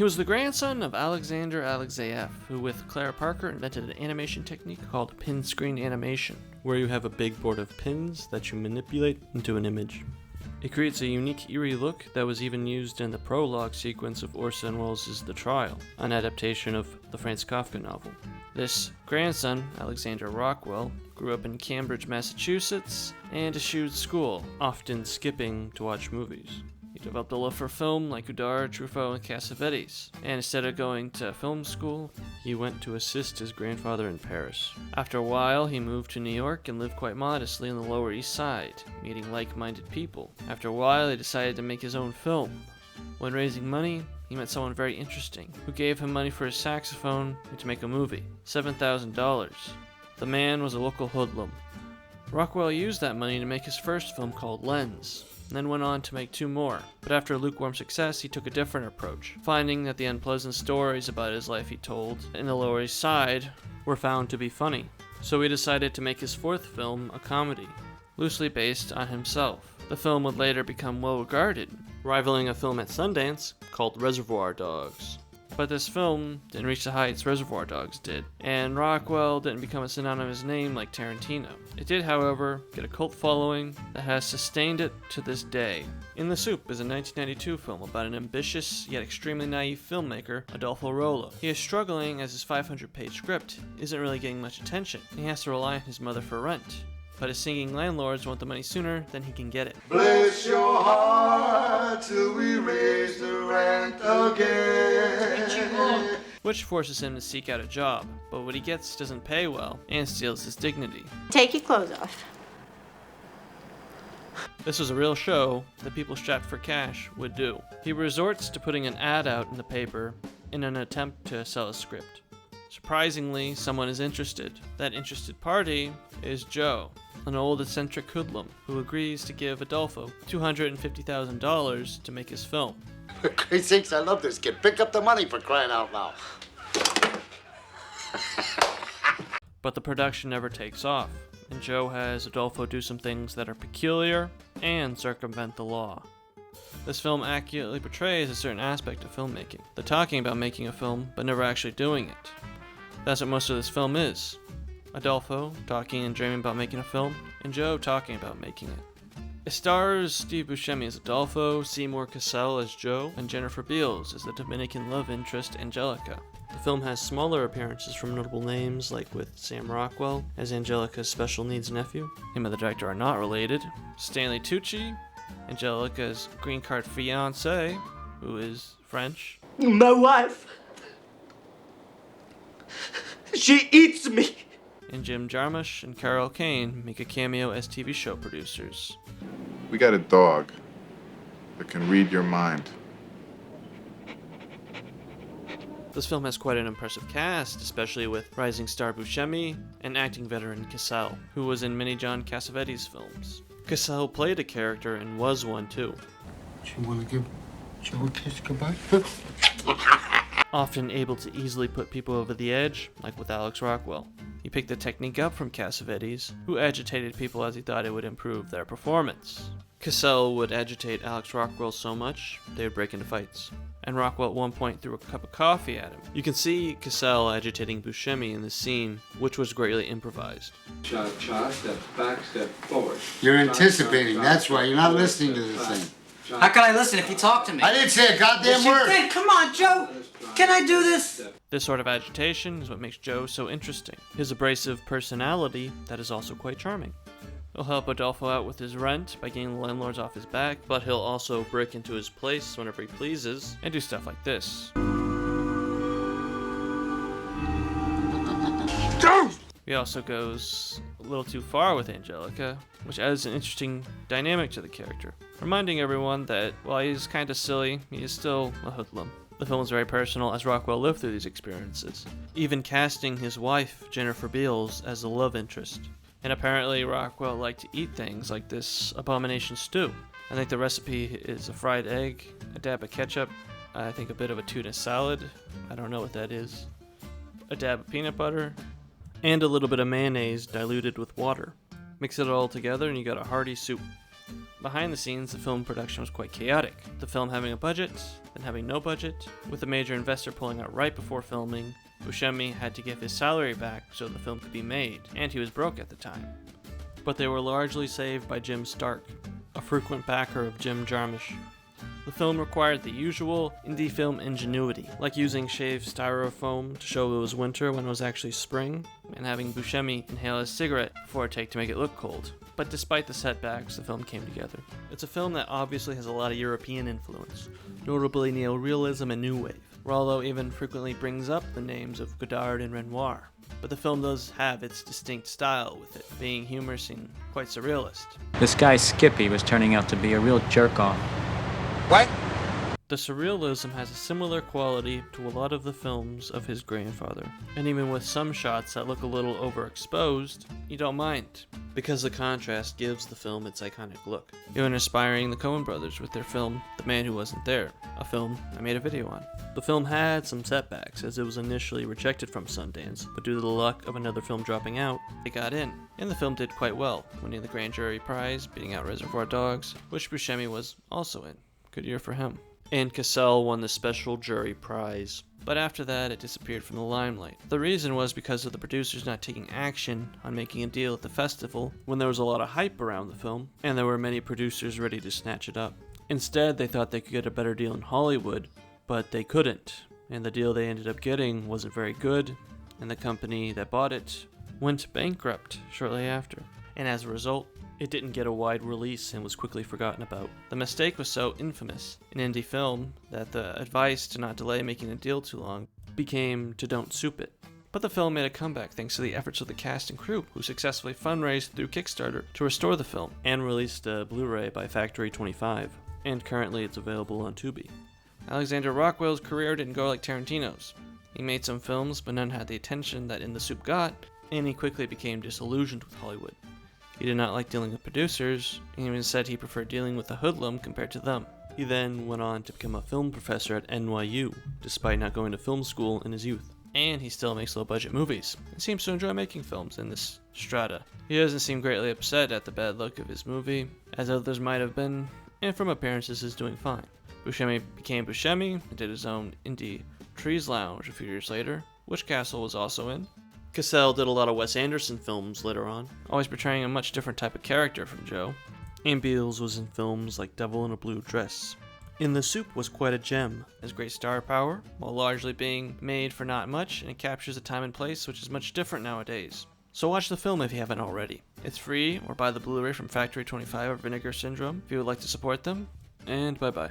He was the grandson of Alexander Alexeyev, who with Clara Parker invented an animation technique called pin screen animation, where you have a big board of pins that you manipulate into an image. It creates a unique, eerie look that was even used in the prologue sequence of Orson Welles' The Trial, an adaptation of the Franz Kafka novel. This grandson, Alexander Rockwell, grew up in Cambridge, Massachusetts, and eschewed school, often skipping to watch movies. He developed a love for film like Godard, Truffaut, and Cassavetes, and instead of going to film school, he went to assist his grandfather in Paris. After a while, he moved to New York and lived quite modestly on the Lower East Side, meeting like-minded people. After a while, he decided to make his own film. When raising money, he met someone very interesting, who gave him money for his saxophone and to make a movie, $7,000. The man was a local hoodlum. Rockwell used that money to make his first film called Lens, and then went on to make 2 more. But after lukewarm success, he took a different approach, finding that the unpleasant stories about his life he told in the Lower East Side were found to be funny. So he decided to make his 4th film a comedy, loosely based on himself. The film would later become well regarded, rivaling a film at Sundance called Reservoir Dogs. But this film didn't reach the heights Reservoir Dogs did, and Rockwell didn't become a synonymous name like Tarantino. It did, however, get a cult following that has sustained it to this day. In the Soup is a 1992 film about an ambitious yet extremely naive filmmaker, Adolfo Rollo. He is struggling as his 500-page script isn't really getting much attention, and he has to rely on his mother for rent. But his singing landlords want the money sooner than he can get it. Bless your heart till we raise the rent again. Which forces him to seek out a job, but what he gets doesn't pay well and steals his dignity. Take your clothes off. This was a real show that people strapped for cash would do. He resorts to putting an ad out in the paper in an attempt to sell a script. Surprisingly, someone is interested. That interested party is Joe, an old eccentric hoodlum who agrees to give Adolfo $250,000 to make his film. For Christ's sakes, I love this kid. Pick up the money for crying out loud. But the production never takes off, and Joe has Adolfo do some things that are peculiar and circumvent the law. This film accurately portrays a certain aspect of filmmaking. The talking about making a film, but never actually doing it. That's what most of this film is. Adolfo talking and dreaming about making a film, and Joe talking about making it. It stars Steve Buscemi as Adolfo, Seymour Cassel as Joe, and Jennifer Beals as the Dominican love interest Angelica. The film has smaller appearances from notable names, like with Sam Rockwell as Angelica's special needs nephew. Him and the director are not related. Stanley Tucci, Angelica's green card fiancé, who is French. My wife. She eats me. And Jim Jarmusch and Carol Kane make a cameo as TV show producers. We got a dog that can read your mind. This film has quite an impressive cast, especially with rising star Buscemi and acting veteran Cassel, who was in many John Cassavetes films. Cassel played a character and was one too. Do you want to give Joe a kiss goodbye? Often able to easily put people over the edge, like with Alex Rockwell. He picked the technique up from Cassavetes, who agitated people as he thought it would improve their performance. Cassel would agitate Alex Rockwell so much, they would break into fights. And Rockwell at one point threw a cup of coffee at him. You can see Cassel agitating Buscemi in this scene, which was greatly improvised. Cha-cha, step back, step forward. You're anticipating, that's why. You're not listening to this thing. How can I listen if you talk to me? I didn't say a goddamn word. Hey, come on, Joe. Can I do this? This sort of agitation is what makes Joe so interesting. His abrasive personality that is also quite charming. He'll help Adolfo out with his rent by getting the landlords off his back, but he'll also break into his place whenever he pleases and do stuff like this. He also goes a little too far with Angelica, which adds an interesting dynamic to the character, reminding everyone that while he's kinda silly, he is still a hoodlum. The film is very personal as Rockwell lived through these experiences, even casting his wife, Jennifer Beals, as the love interest. And apparently Rockwell liked to eat things like this abomination stew. I think the recipe is a fried egg, a dab of ketchup, I think a bit of a tuna salad, I don't know what that is, a dab of peanut butter, and a little bit of mayonnaise diluted with water. Mix it all together and you got a hearty soup. Behind the scenes, the film production was quite chaotic. The film having a budget, then having no budget, with a major investor pulling out right before filming. Buscemi had to give his salary back so the film could be made, and he was broke at the time. But they were largely saved by Jim Stark, a frequent backer of Jim Jarmusch. The film required the usual indie film ingenuity, like using shaved styrofoam to show it was winter when it was actually spring, and having Buscemi inhale a cigarette before a take to make it look cold. But despite the setbacks, the film came together. It's a film that obviously has a lot of European influence, notably neorealism and new wave. Rollo even frequently brings up the names of Godard and Renoir. But the film does have its distinct style with it, being humorous and quite surrealist. This guy Skippy was turning out to be a real jerk-off. What? The surrealism has a similar quality to a lot of the films of his grandfather, and even with some shots that look a little overexposed, you don't mind, because the contrast gives the film its iconic look. Even inspiring the Coen brothers with their film The Man Who Wasn't There, a film I made a video on. The film had some setbacks as it was initially rejected from Sundance, but due to the luck of another film dropping out, it got in, and the film did quite well, winning the Grand Jury Prize, beating out Reservoir Dogs, which Buscemi was also in. Good year for him. And Cassell won the Special Jury Prize. But after that, it disappeared from the limelight. The reason was because of the producers not taking action on making a deal at the festival when there was a lot of hype around the film, and there were many producers ready to snatch it up. Instead, they thought they could get a better deal in Hollywood, but they couldn't. And the deal they ended up getting wasn't very good, and the company that bought it went bankrupt shortly after. And as a result, it didn't get a wide release and was quickly forgotten about. The mistake was so infamous in indie film that the advice to not delay making a deal too long became to don't soup it. But the film made a comeback thanks to the efforts of the cast and crew, who successfully fundraised through Kickstarter to restore the film and released a Blu-ray by Factory 25, and currently it's available on Tubi. Alexander Rockwell's career didn't go like Tarantino's. He made some films, but none had the attention that In the Soup got, and he quickly became disillusioned with Hollywood. He did not like dealing with producers, and even said he preferred dealing with a hoodlum compared to them. He then went on to become a film professor at NYU, despite not going to film school in his youth. And he still makes low-budget movies, and seems to enjoy making films in this strata. He doesn't seem greatly upset at the bad luck of his movie, as others might have been, and from appearances is doing fine. Buscemi became Buscemi, and did his own indie Trees Lounge a few years later, which Castle was also in. Cassell did a lot of Wes Anderson films later on, always portraying a much different type of character from Joe. And Beals was in films like Devil in a Blue Dress. In the Soup was quite a gem, has great star power, while largely being made for not much, and it captures a time and place which is much different nowadays. So watch the film if you haven't already. It's free, or buy the Blu-ray from Factory 25 or Vinegar Syndrome if you would like to support them, and bye bye.